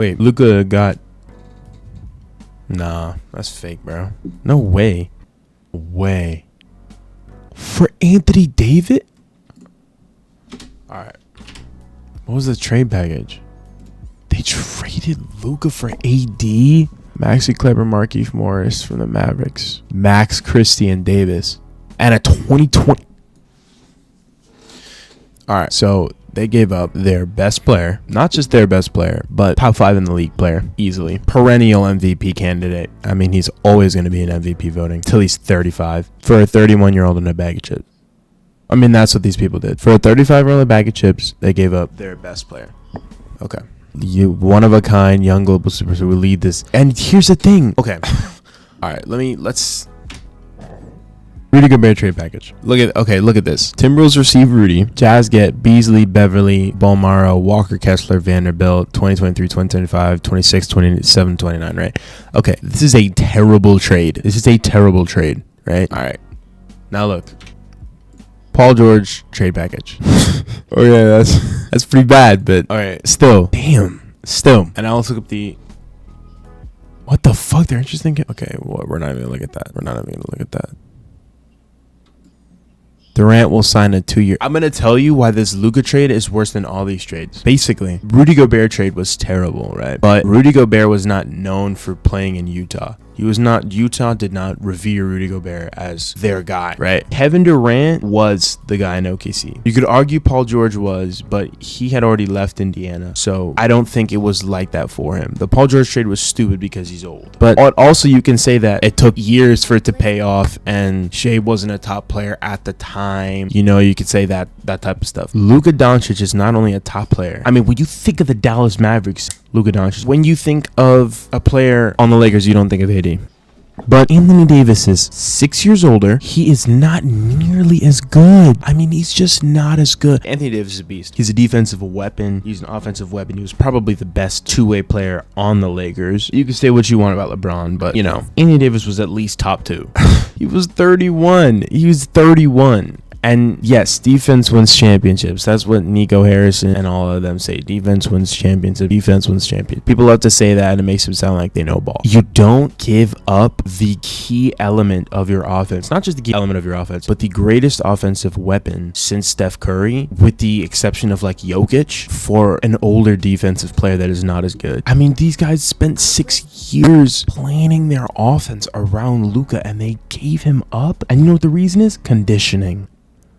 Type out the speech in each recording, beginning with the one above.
Wait, LUKA got... Nah, that's fake, bro. No way. Way. For Anthony Davis? Alright. What was the trade package? They traded LUKA for AD? Maxi Kleber, Markieff Morris from the Mavericks. Max Christian Davis. And a 2020... Alright, so they gave up their best player. Not just their best player, but top 5 in the league player. Easily. Perennial MVP candidate. I mean, he's always going to be in MVP voting until he's 35. For a 31-year-old in a bag of chips. I mean, that's what these people did. For a 35-year-old in a bag of chips, they gave up their best player. Okay. You one of a kind young global superstar will lead this. And here's the thing. Okay. All right. Let's Rudy Gobert trade package. Look at this. Timberwolves receive Rudy. Jazz get Beasley, Beverly, Bolmaro, Walker, Kessler, Vanderbilt, 2023, 2025, 26, 27, 29, right? Okay. This is a terrible trade. Right? All right. Now look. Paul George trade package. Oh yeah, that's pretty bad, but all right, still. And I also look up the... What the fuck? They're interesting. Okay, well, we're not even gonna look at that. Durant will sign a 2-year. I'm going to tell you why this LUKA trade is worse than all these trades. Basically, Rudy Gobert trade was terrible, right? But Rudy Gobert was not known for playing in Utah. Utah did not revere Rudy Gobert as their guy, right? Kevin Durant was the guy in OKC. You could argue Paul George was, but he had already left Indiana. So I don't think it was like that for him. The Paul George trade was stupid because he's old. But also you can say that it took years for it to pay off and Shea wasn't a top player at the time. You know, you could say that type of stuff. Luka Doncic is not only a top player. I mean, when you think of the Dallas Mavericks, Luka Doncic. When you think of a player on the Lakers, you don't think of AD. But Anthony Davis is 6 years older. He is not nearly as good. I mean, he's just not as good. Anthony Davis is a beast. He's a defensive weapon. He's an offensive weapon. He was probably the best two-way player on the Lakers. You can say what you want about LeBron, but, you know, Anthony Davis was at least top 2. He was 31. And yes, defense wins championships. That's what Nico Harrison and all of them say. Defense wins championships. People love to say that and it makes them sound like they know ball. You don't give up the key element of your offense. Not just the key element of your offense, but the greatest offensive weapon since Steph Curry, with the exception of like Jokic, for an older defensive player that is not as good. I mean, these guys spent 6 years planning their offense around LUKA and they gave him up. And you know what the reason is? Conditioning.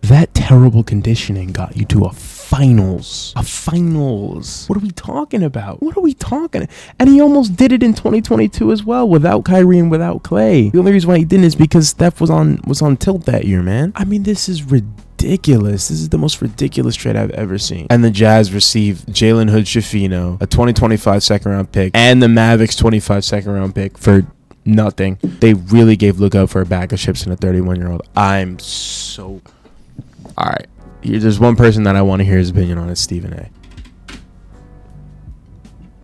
That terrible conditioning got you to a finals. What are we talking about? And he almost did it in 2022 as well, without Kyrie and without Clay. The only reason why he didn't is because Steph was on tilt that year, man. I mean, this is ridiculous. This is the most ridiculous trade I've ever seen. And the Jazz received Jalen Hood-Schifino, a 2025 second-round pick, and the Mavericks 25 second-round pick for nothing. They really gave LUKA for a bag of chips and a 31-year-old. I'm so... All right, there's one person that I want to hear his opinion on. It's Stephen A.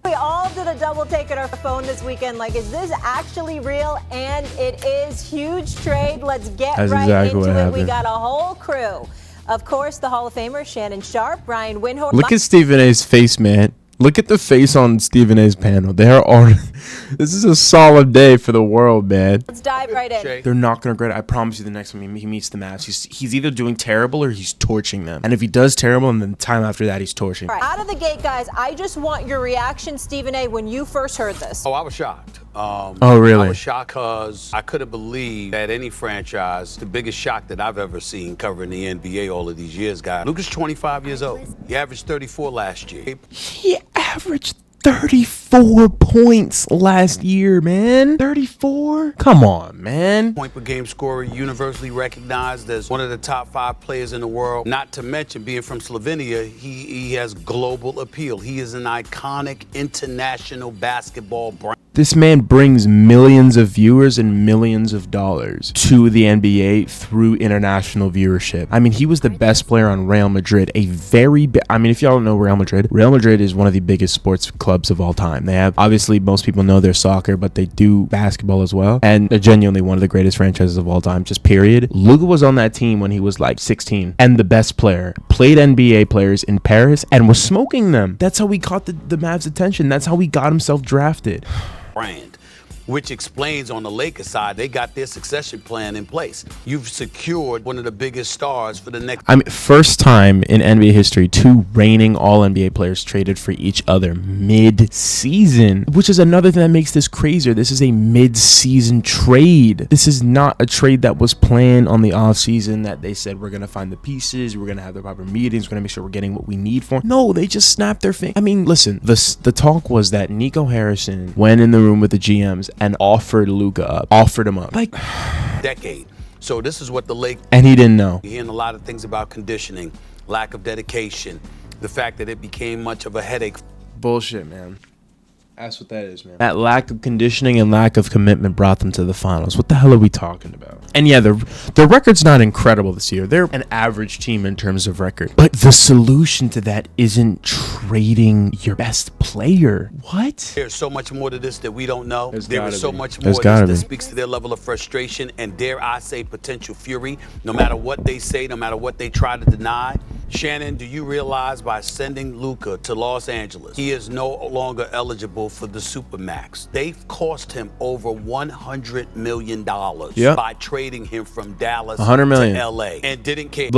We all did a double take on our phone this weekend. Like, is this actually real? And it is. Huge trade. Let's get right into it. We got a whole crew. Of course, the Hall of Famer Shannon Sharpe, Brian Windhorst. Look at Stephen A's face, man. Look at the face on Stephen A's panel. This is a solid day for the world, man. Let's dive right in. They're not going to regret it. I promise you the next time he meets the Mavs, he's either doing terrible or he's torching them. And if he does terrible, and then the time after that, he's torching. Right. Out of the gate, guys, I just want your reaction, Stephen A., when you first heard this. Oh, I was shocked. Oh, really? I was shocked because I couldn't believe that any franchise, the biggest shock that I've ever seen covering the NBA all of these years, guys. Luka's 25 years old. He averaged 34 last year. He averaged 34 points last year, man. 34? Come on, man. Point per game scorer, universally recognized as one of the top 5 players in the world. Not to mention, being from Slovenia, he has global appeal. He is an iconic international basketball brand. This man brings millions of viewers and millions of dollars to the NBA through international viewership. I mean, he was the best player on Real Madrid. I mean, if y'all don't know Real Madrid is one of the biggest sports clubs of all time. They have, obviously, most people know their soccer, but they do basketball as well. And they're genuinely one of the greatest franchises of all time, just period. Luka was on that team when he was like 16 and the best player. Played NBA players in Paris and was smoking them. That's how he caught the Mavs' attention. That's how he got himself drafted. Brand, which explains on the Lakers side, they got their succession plan in place. You've secured one of the biggest stars for the next. I mean, first time in NBA history, 2 reigning All-NBA players traded for each other mid-season, which is another thing that makes this crazier. This is a mid-season trade. This is not a trade that was planned on the offseason that they said we're going to find the pieces, we're going to have the proper meetings, we're going to make sure we're getting what we need for. No, they just snapped their finger. I mean, listen, the talk was that Nico Harrison went in the room with the GMs and offered Luka up, offered him up. Like, decade. So this is what the Lakers. And he didn't know. You're hearing a lot of things about conditioning, lack of dedication, the fact that it became much of a headache. Bullshit, man. That's what that is, man. That lack of conditioning and lack of commitment brought them to the finals. What the hell are we talking about? And yeah, their record's not incredible this year. They're an average team in terms of record. But the solution to that isn't trading your best player. What? There's so much more to this that we don't know. There is so much more There's gotta that be. speaks to their level of frustration and, dare I say, potential fury. No matter what they say, no matter what they try to deny. Shannon, do you realize by sending Luka to Los Angeles, he is no longer eligible for the Supermax? They've cost him over $100 million by trading him from Dallas $100 million to LA and didn't care.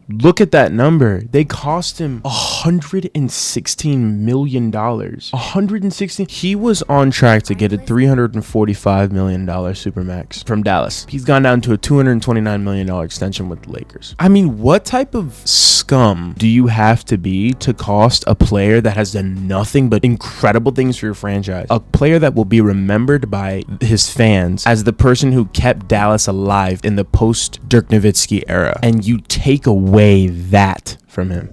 Look at that number. They cost him $116 million. 116. He was on track to get a $345 million Supermax from Dallas. He's gone down to a $229 million extension with the Lakers. I mean, what type of scum do you have to be to cost a player that has done nothing but incredible things for your franchise? A player that will be remembered by his fans as the person who kept Dallas alive in the post-Dirk Nowitzki era. And you take away that from him.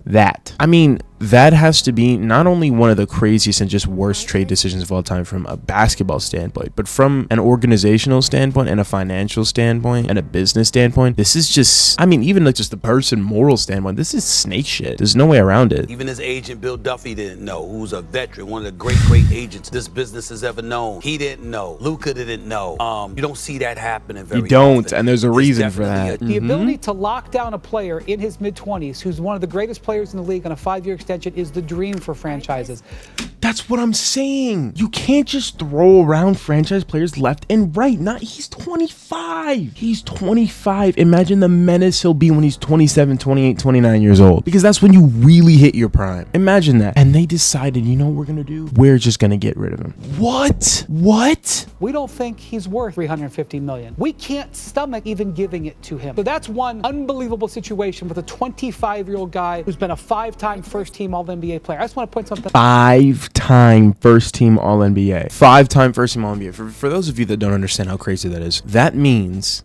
I mean, that has to be not only one of the craziest and just worst trade decisions of all time from a basketball standpoint, but from an organizational standpoint and a financial standpoint and a business standpoint. This is just, I mean, even like just the person moral standpoint, this is snake shit. There's no way around it. Even his agent, Bill Duffy, didn't know, who's a veteran, one of the great agents this business has ever known. He didn't know. Luka didn't know. You don't see that happening very often. You don't, and there's a reason for that. The ability to lock down a player in his mid-20s who's one of the greatest players in the league on a 5-year extension is the dream for franchises. That's what I'm saying. You can't just throw around franchise players left and right. He's 25. He's 25. Imagine the menace he'll be when he's 27, 28, 29 years old. Because that's when you really hit your prime. Imagine that. And they decided, you know what we're going to do? We're just going to get rid of him. What? We don't think he's worth $350 million. We can't stomach even giving it to him. So that's one unbelievable situation with a 25-year-old guy who's been a 5-time first-team All-NBA player. I just want to point something. 5-time first-team All-NBA. 5-time first-team All-NBA. For those of you that don't understand how crazy that is, that means,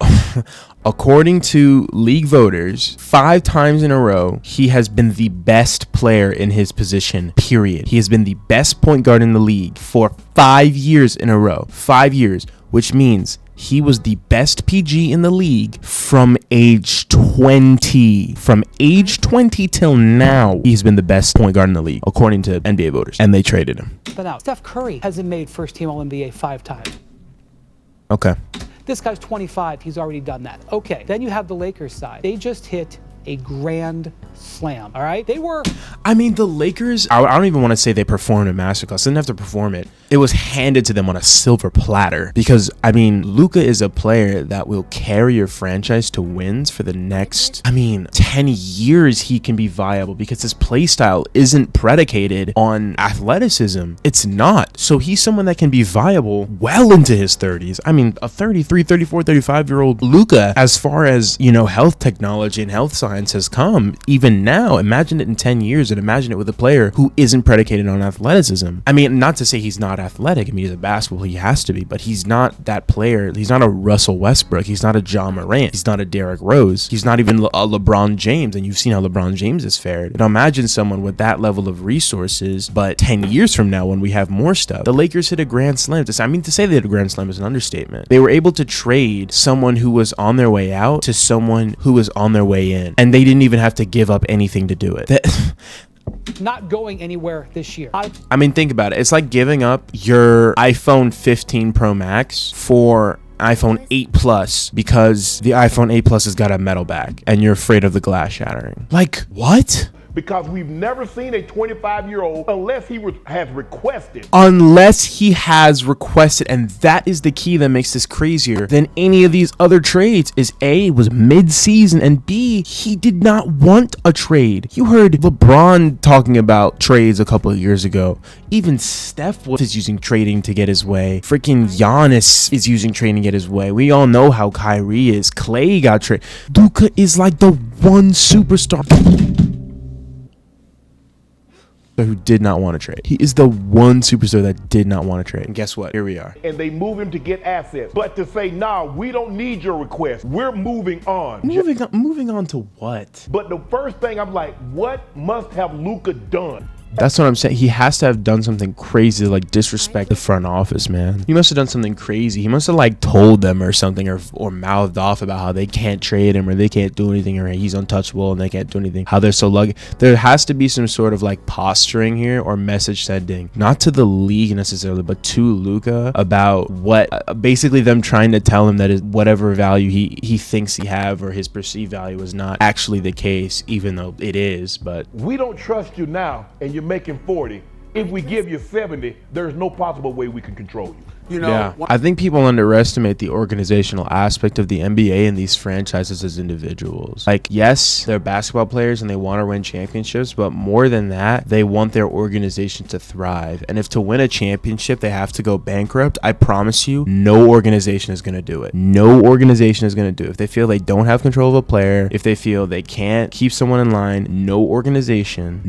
according to league voters, 5 times in a row, he has been the best player in his position, period. He has been the best point guard in the league for 5 years in a row. 5 years, which means he was the best PG in the league from age 20. From age 20 till now, he's been the best point guard in the league, according to NBA voters. And they traded him. But now, Steph Curry hasn't made first-team All-NBA 5 times. Okay. This guy's 25. He's already done that. Okay. Then you have the Lakers side. They just hit a grand slam. All right. I mean, the Lakers, I don't even want to say they performed a masterclass. They didn't have to perform it. It was handed to them on a silver platter because, I mean, Luka is a player that will carry your franchise to wins for the next, 10 years. He can be viable because his play style isn't predicated on athleticism. It's not. So he's someone that can be viable well into his 30s. I mean, a 33, 34, 35-year-old Luka, as far as, health technology and health science renaissance has come. Even now, imagine it in 10 years and imagine it with a player who isn't predicated on athleticism. I mean, not to say he's not athletic. I mean, he's a basketball, he has to be, but he's not that player. He's not a Russell Westbrook. He's not a John Morant. He's not a Derrick Rose. He's not even a LeBron James, and you've seen how LeBron James has fared. Now imagine someone with that level of resources, but 10 years from now when we have more stuff, the Lakers hit a grand slam. I mean, to say they hit a grand slam is an understatement. They were able to trade someone who was on their way out to someone who was on their way in, and they didn't even have to give up anything to do it. Not going anywhere this year. I mean, think about it. It's like giving up your iPhone 15 Pro Max for iPhone 8 Plus because the iPhone 8 Plus has got a metal back and you're afraid of the glass shattering. Like, what? Because we've never seen a 25-year-old unless he has requested. Unless he has requested, and that is the key that makes this crazier than any of these other trades, is A, it was mid-season, and B, he did not want a trade. You heard LeBron talking about trades a couple of years ago. Even Steph is using trading to get his way. Freaking Giannis is using trading to get his way. We all know how Kyrie is. Clay got traded. LUKA is like the one superstar who did not want to trade. He is the one superstar that did not want to trade. And guess what? Here we are. And they move him to get assets. But to say, nah, we don't need your request. We're moving on. Moving on to what? But the first thing I'm like, what must have LUKA done? That's what I'm saying. He has to have done something crazy to like disrespect the front office, man. He must have done something crazy. He must have like told them or something or mouthed off about how they can't trade him or they can't do anything or he's untouchable and they can't do anything. How they're so lucky. There has to be some sort of like posturing here or message sending, not to the league necessarily, but to LUKA about what basically them trying to tell him that whatever value he thinks he have or his perceived value is not actually the case, even though it is. But we don't trust you now, and you're making 40. If we give you 70, there's no possible way we can control you. You know, yeah, I think people underestimate the organizational aspect of the NBA and these franchises as individuals. Like, yes, they're basketball players and they want to win championships, but more than that, they want their organization to thrive. And if to win a championship, they have to go bankrupt, I promise you, no organization is going to do it. No organization is going to do it. If they feel they don't have control of a player, if they feel they can't keep someone in line, no organization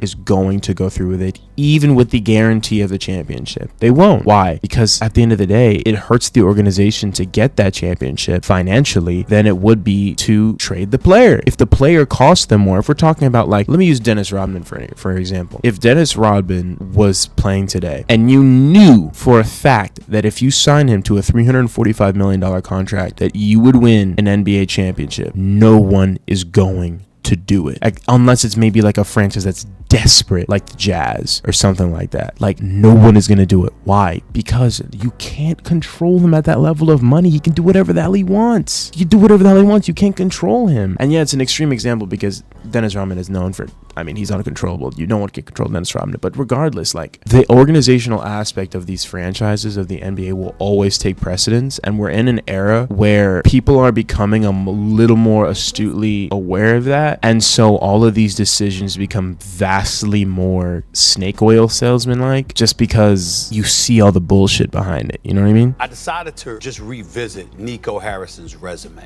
is going to go through with it, even with the guarantee of the championship. They won't. Why? Because at the end of the day, it hurts the organization to get that championship financially than it would be to trade the player. If the player costs them more, if we're talking about, like, let me use Dennis Rodman for example. If Dennis Rodman was playing today and you knew for a fact that if you sign him to a $345 million contract that you would win an NBA championship, no one is going to do it, unless it's maybe like a franchise that's desperate, like the Jazz or something like that. Like, no one is going to do it. Why? Because you can't control him at that level of money. He can do whatever the hell he wants. You do whatever the hell he wants. You can't control him. And yeah, it's an extreme example because Dennis Rodman is known for, I mean, he's uncontrollable. You don't want to control Dennis Rodman. But regardless, like, the organizational aspect of these franchises of the NBA will always take precedence. And we're in an era where people are becoming a little more astutely aware of that. And so all of these decisions become vastly more snake oil salesman like, just because you see all the bullshit behind it. You know what I mean? I decided to just revisit Nico Harrison's resume.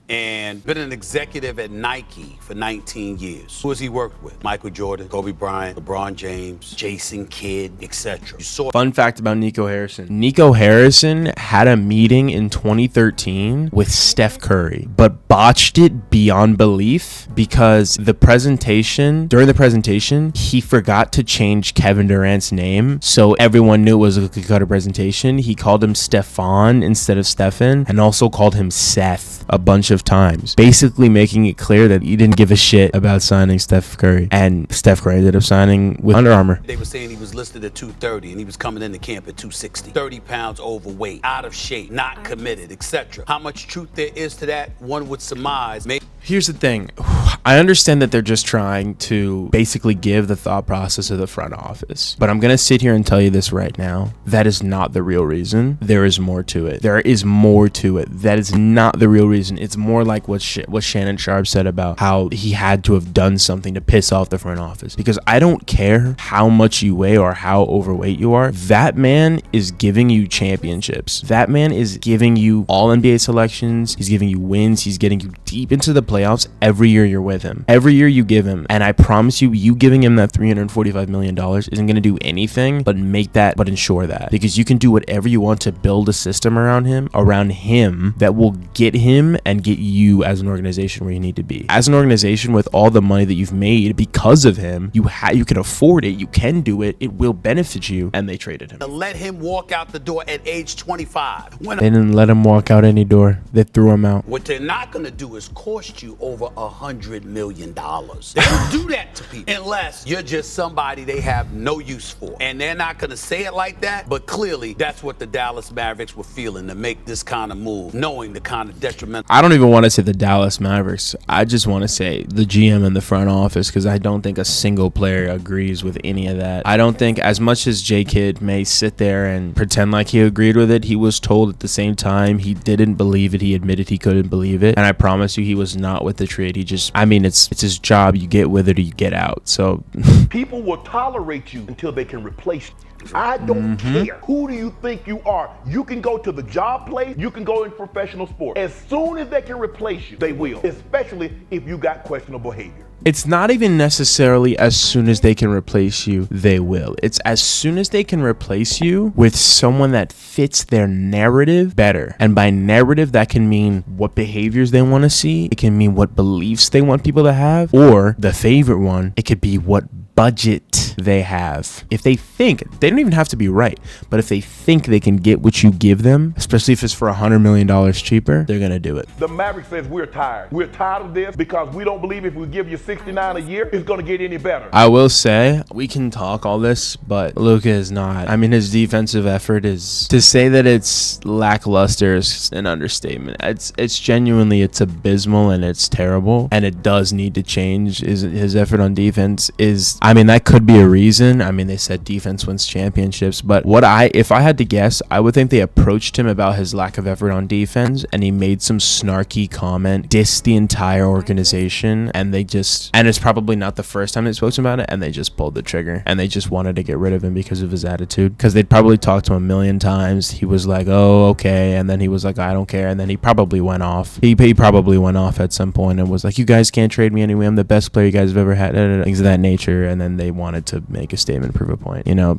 And been an executive at Nike for 19 years. Who has he worked with? Michael Jordan, Kobe Bryant, LeBron James, Jason Kidd, etc. Fun fact about Nico Harrison. Nico Harrison had a meeting in 2013 with Steph Curry, but botched it beyond belief because during the presentation, he forgot to change Kevin Durant's name. So everyone knew it was a cookie-cutter presentation. He called him Stefan instead of Stephen, and also called him Seth a bunch of times, basically making it clear that he didn't give a shit about signing Steph Curry. And Steph Curry ended up signing with Under Armour. They were saying he was listed at 230 and he was coming into camp at 260. 30 pounds overweight, out of shape, not committed, etc. How much truth there is to that, one would surmise. Here's the thing. I understand that they're just trying to basically give the thought process of the front office, but I'm going to sit here and tell you this right now. That is not the real reason. There is more to it. There is more to it. That is not the real reason. It's more like what Shannon Sharpe said about how he had to have done something to piss off the front office. Because I don't care how much you weigh or how overweight you are. That man is giving you championships. That man is giving you all NBA selections. He's giving you wins. He's getting you deep into the playoffs every year you're with him. Every year you give him. And I promise you, you giving him that $345 million isn't going to do anything but ensure that. Because you can do whatever you want to build a system around him that will get him and get you as an organization where you need to be. As an organization with all the money that you've made because of him, you can afford it. You can do it. It will benefit you. And they traded him. To let him walk out the door at age 25. They didn't let him walk out any door. They threw him out. What they're not going to do is cost you over $100 million. They don't do that to people unless you're just somebody they have no use for. And they're not going to say it like that, but clearly that's what the Dallas Mavericks were feeling to make this kind of move, knowing the kind of detrimental. I don't even want to say the Dallas Mavericks. I just want to say the GM in the front office, because I don't think a single player agrees with any of that. I don't think, as much as J-Kidd may sit there and pretend like he agreed with it, he was told at the same time he didn't believe it. He admitted he couldn't believe it. And I promise you, he was not with the trade. It's his job. You get with it or you get out. So people will tolerate you until they can replace you. I don't care. Who do you think you are? You can go to the job place. You can go in professional sports. As soon as they can replace you, they will, especially if you got questionable behavior. It's not even necessarily as soon as they can replace you, they will. It's as soon as they can replace you with someone that fits their narrative better. And by narrative, that can mean what behaviors they want to see. It can mean what beliefs they want people to have. Or the favorite one, it could be what budget they have. If they think, they don't even have to be right, but if they think they can get what you give them, especially if it's for $100 million cheaper, they're going to do it. The Mavericks says we're tired. We're tired of this because we don't believe if we give you $69 a year, it's going to get any better. I will say, we can talk all this, but LUKA is not. I mean, his defensive effort is, to say that it's lackluster is an understatement. It's genuinely, it's abysmal and it's terrible, and it does need to change. His effort on defense is, I mean, that could be a reason. I mean, they said defense wins championships, but if I had to guess, I would think they approached him about his lack of effort on defense, and he made some snarky comment, dissed the entire organization, and it's probably not the first time they spoke to him about it, and they just pulled the trigger, and they just wanted to get rid of him because of his attitude, because they'd probably talked to him a million times. He was like, oh, okay, and then he was like, I don't care, and then he probably went off. He probably went off at some point and was like, you guys can't trade me anyway, I'm the best player you guys have ever had, things of that nature. And then they wanted to make a statement, prove a point. You know,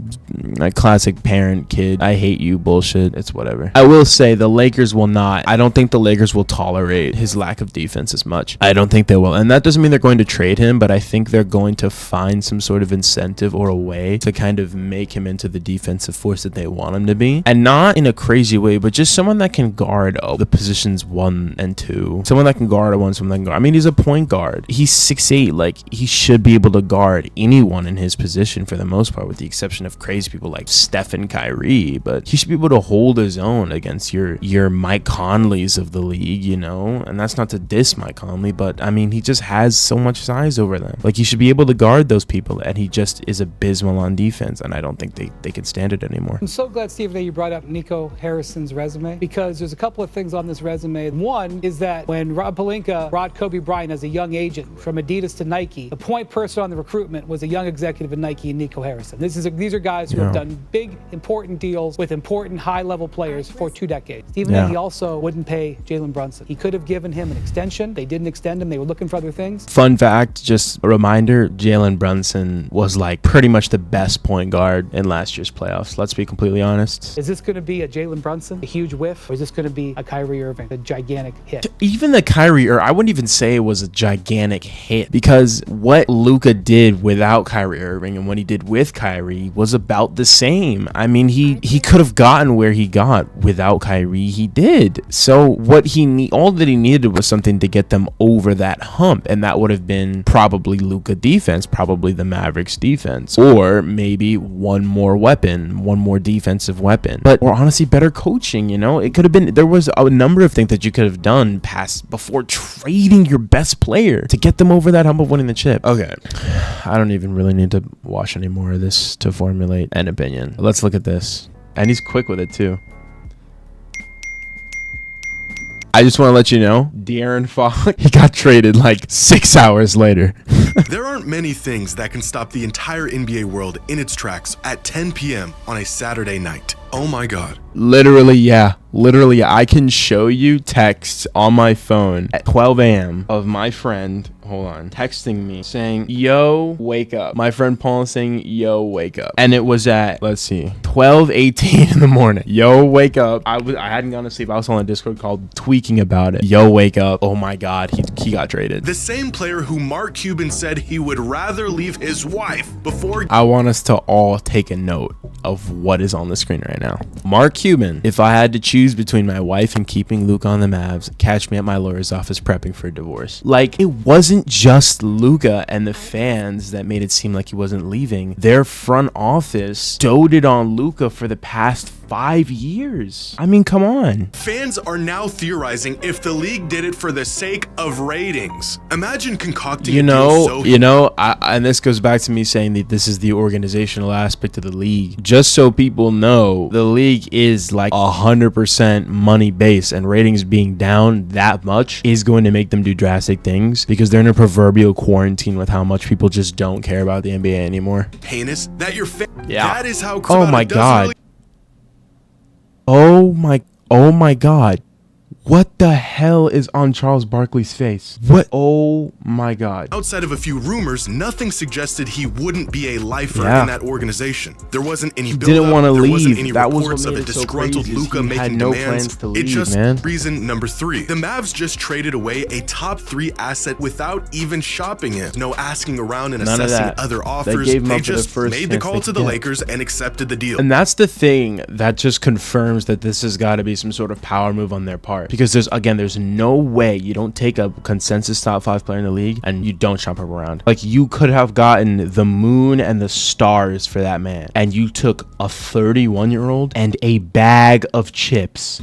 like classic parent kid, I hate you bullshit. It's whatever. I will say the Lakers will not. I don't think the Lakers will tolerate his lack of defense as much. I don't think they will. And that doesn't mean they're going to trade him, but I think they're going to find some sort of incentive or a way to kind of make him into the defensive force that they want him to be. And not in a crazy way, but just someone that can guard the positions 1 and 2. Someone that can guard someone that can guard. I mean, he's a point guard. He's 6'8". Like, he should be able to guard anyone in his position for the most part, with the exception of crazy people like Steph and Kyrie, but he should be able to hold his own against your Mike Conleys of the league, you know. And that's not to diss Mike Conley, but I mean, he just has so much size over them. Like, he should be able to guard those people, and he just is abysmal on defense, and I don't think they can stand it anymore. I'm so glad, Stephen, that you brought up Nico Harrison's resume, because there's a couple of things on this resume. One is that when Rob Pelinka brought Kobe Bryant as a young agent from Adidas to Nike, the point person on the recruitment was a young executive in Nike and Nico Harrison. These are guys who have done big, important deals with important high-level players for 2 decades. Stephen A. He also wouldn't pay Jalen Brunson. He could have given him an extension. They didn't extend him. They were looking for other things. Fun fact, just a reminder, Jalen Brunson was like pretty much the best point guard in last year's playoffs. Let's be completely honest. Is this going to be a Jalen Brunson, a huge whiff, or is this going to be a Kyrie Irving, a gigantic hit? Even the Kyrie Irving, I wouldn't even say it was a gigantic hit, because what LUKA did without Kyrie Irving Irving and what he did with Kyrie was about the same. I mean, he could have gotten where he got without Kyrie. He did. So all that he needed was something to get them over that hump, and that would have been probably LUKA defense, probably the Mavericks defense, or maybe one more defensive weapon, or honestly better coaching. It could have been, there was a number of things that you could have done before trading your best player to get them over that hump of winning the chip. Okay, I don't even really need to watch any more of this to formulate an opinion. Let's look at this. And he's quick with it too. I just want to let you know, De'Aaron Fox, he got traded like 6 hours later. There aren't many things that can stop the entire NBA world in its tracks at 10 p.m. on a Saturday night. Oh my God. Literally, yeah. Literally, I can show you texts on my phone at 12 a.m. of my friend, texting me saying, yo, wake up. My friend Paul is saying, yo, wake up. And it was at, 12:18 in the morning. Yo, wake up. I hadn't gone to sleep. I was on a Discord call tweaking about it. Yo, wake up. Oh my God, he got traded. The same player who Mark Cuban said he would rather leave his wife before... I want us to all take a note of what is on the screen right now. Mark Cuban, if I had to choose between my wife and keeping LUKA on the Mavs, catch me at my lawyer's office prepping for a divorce. Like, it wasn't just LUKA and the fans that made it seem like he wasn't leaving. Their front office doted on LUKA for the past 5 years. I mean, come on. Fans are now theorizing if the league did it for the sake of ratings. Imagine concocting and this goes back to me saying that this is the organizational aspect of the league. Just so people know, the league is like 100% money based, and ratings being down that much is going to make them do drastic things because they're in a proverbial quarantine with how much people just don't care about the NBA anymore. Heinous that your yeah. That is how. Oh my God. Oh my God. What the hell is on Charles Barkley's face? What? Oh my God. Outside of a few rumors, nothing suggested he wouldn't be a lifer in that organization. There wasn't any build-up. Didn't want to leave. There wasn't any that reports was of a disgruntled LUKA making no demands. Plans to leave, it just man. Reason number 3. The Mavs just traded away a top 3 asset without even shopping him. No asking around and assessing other offers. They just made the call to the Lakers and accepted the deal. And that's the thing that just confirms that this has got to be some sort of power move on their part, because there's no way you don't take a consensus top 5 player in the league and you don't shop him around. Like, you could have gotten the moon and the stars for that man, and you took a 31-year-old and a bag of chips.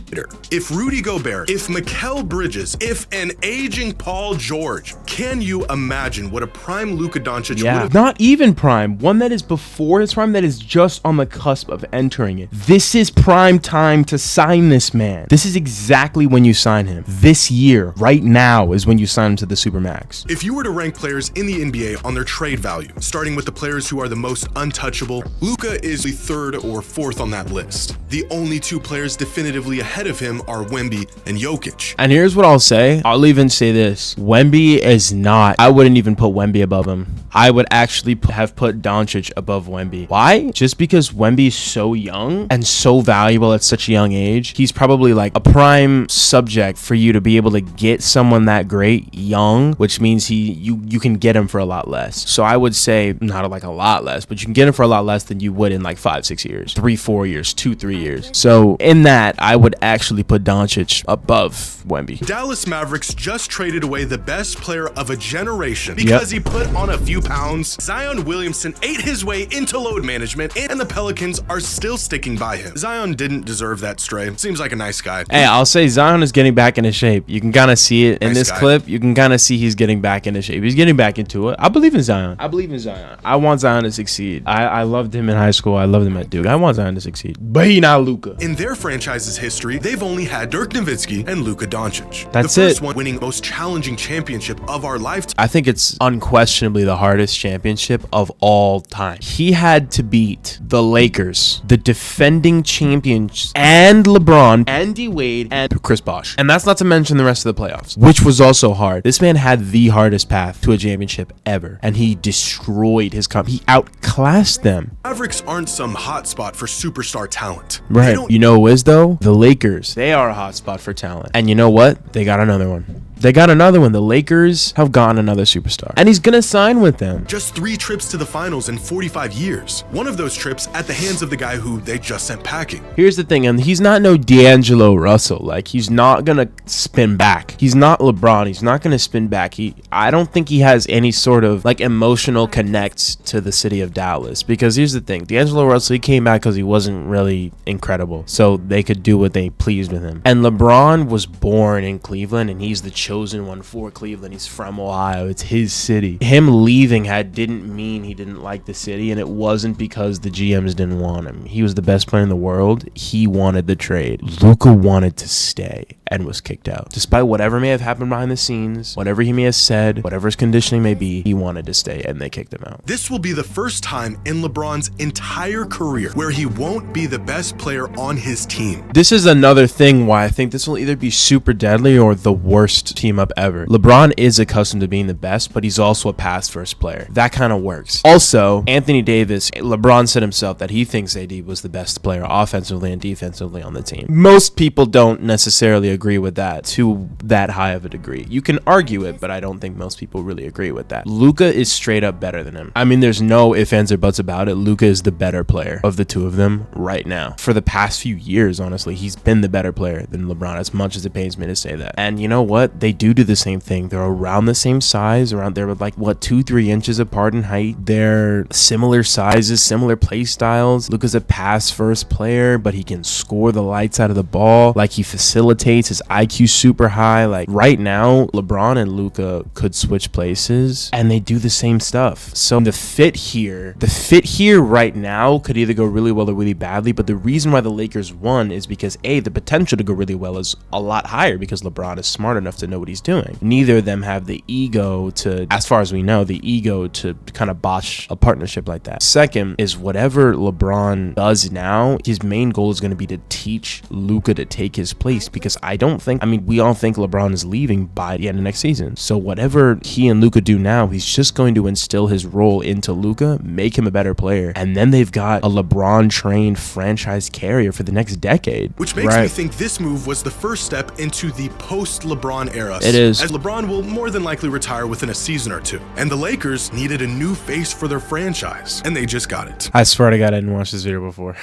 If Rudy Gobert, if Mikal Bridges, if an aging Paul George, can you imagine what a prime Luka Doncic would have? Not even prime, one that is before his prime, that is just on the cusp of entering it. This is prime time to sign this man. This is exactly when you sign him. This year, right now, is when you sign him to the Supermax. If you were to rank players in the NBA on their trade value, starting with the players who are the most untouchable, LUKA is the 3rd or 4th on that list. The only 2 players definitively ahead of him are Wemby and Jokic. And here's what I'll say. I'll even say this. Wemby is not, I wouldn't even put Wemby above him. I would actually have put Doncic above Wemby. Why? Just because Wemby is so young and so valuable at such a young age. He's probably like a prime subject for you to be able to get someone that great young, which means you can get him for a lot less. So I would say not like a lot less, but you can get him for a lot less than you would in like 5-6 years, 3-4 years, 2-3 years. So in that, I would actually put Doncic above Wemby. Dallas Mavericks just traded away the best player of a generation because he put on a few pounds. Zion Williamson ate his way into load management, and the Pelicans are still sticking by him. Zion didn't deserve that stray. Seems like a nice guy. Hey, I'll say Zion is getting back into shape. You can kind of see it in this clip. You can kind of see he's getting back into shape. He's getting back into it. I believe in Zion. I want Zion to succeed. I loved him in high school. I loved him at Duke. I want Zion to succeed. But he not LUKA. In their franchise's history, they've only had Dirk Nowitzki and Luka Doncic. That's the first one winning most challenging championship of our lifetime. I think it's unquestionably the hardest championship of all time. He had to beat the Lakers, the defending champions, and LeBron, Andy Wade, and Chris Bosh. And that's not to mention the rest of the playoffs, which was also hard. This man had the hardest path to a championship ever, and he destroyed his he outclassed them. Mavericks aren't some hotspot for superstar talent. Right. You know who is, though? The Lakers. They are a hotspot for talent. And you know what? They got another one. They got another one. The Lakers have gotten another superstar, and he's gonna sign with them. Just 3 trips to the finals in 45 years. One of those trips at the hands of the guy who they just sent packing. Here's the thing, and he's not no D'Angelo Russell. Like, he's not gonna spin back. He's not LeBron. He's not gonna spin back. I don't think he has any sort of like emotional connects to the city of Dallas, because here's the thing, D'Angelo Russell, he came back because he wasn't really incredible, so they could do what they pleased with him. And LeBron was born in Cleveland, and he's the chosen one for Cleveland. He's from Ohio. It's his city. Him leaving didn't mean he didn't like the city, and it wasn't because the GMs didn't want him. He was the best player in the world. He wanted the trade. Luka wanted to stay and was kicked out. Despite whatever may have happened behind the scenes, whatever he may have said, whatever his conditioning may be, he wanted to stay, and they kicked him out. This will be the first time in LeBron's entire career where he won't be the best player on his team. This is another thing why I think this will either be super deadly or the worst team up ever. LeBron is accustomed to being the best, but he's also a pass first player. That kind of works. Also, Anthony Davis, LeBron said himself that he thinks AD was the best player offensively and defensively on the team. Most people don't necessarily agree with that to that high of a degree. You can argue it, but I don't think most people really agree with that. Luka is straight up better than him. I mean, there's no ifs, ands, or buts about it. Luka is the better player of the two of them right now. For the past few years, honestly, he's been the better player than LeBron, as much as it pains me to say that. And you know what? They do the same thing. They're around the same size, they're like, what, 2-3 inches apart in height. They're similar sizes, similar play styles. Luka's a pass first player, but he can score the lights out of the ball. Like, he facilitates, his IQ super high. Like, right now, LeBron and Luka could switch places, and they do the same stuff. So the fit here right now could either go really well or really badly, but the reason why the Lakers won is because the potential to go really well is a lot higher because LeBron is smart enough to know what he's doing. Neither of them have the ego to, as far as we know, to kind of botch a partnership like that. Second is, whatever LeBron does now, his main goal is going to be to teach Luka to take his place, because we all think LeBron is leaving by the end of next season. So whatever he and Luka do now, he's just going to instill his role into Luka, make him a better player, and then they've got a LeBron trained franchise carrier for the next decade. Which makes me think this move was the first step into the post-LeBron era. It is. As LeBron will more than likely retire within a season or two. And the Lakers needed a new face for their franchise, and they just got it. I swear to God, I didn't watch this video before.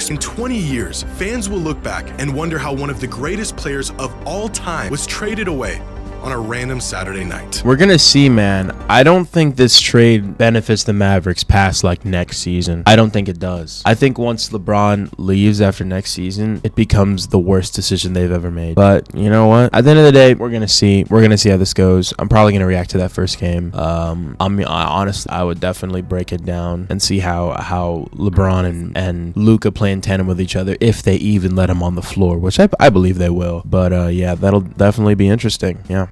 In 20 years, fans will look back and wonder how one of the greatest players of all time was traded away on a random Saturday night. We're gonna see, man. I don't think this trade benefits the Mavericks past like next season. I don't think it does. I think once LeBron leaves after next season, it becomes the worst decision they've ever made. But you know what? At the end of the day, we're gonna see how this goes. I'm probably gonna react to that first game. Honestly, I would definitely break it down and see how LeBron and Luka play in tandem with each other, if they even let him on the floor, which I believe they will. But yeah, that'll definitely be interesting. Yeah.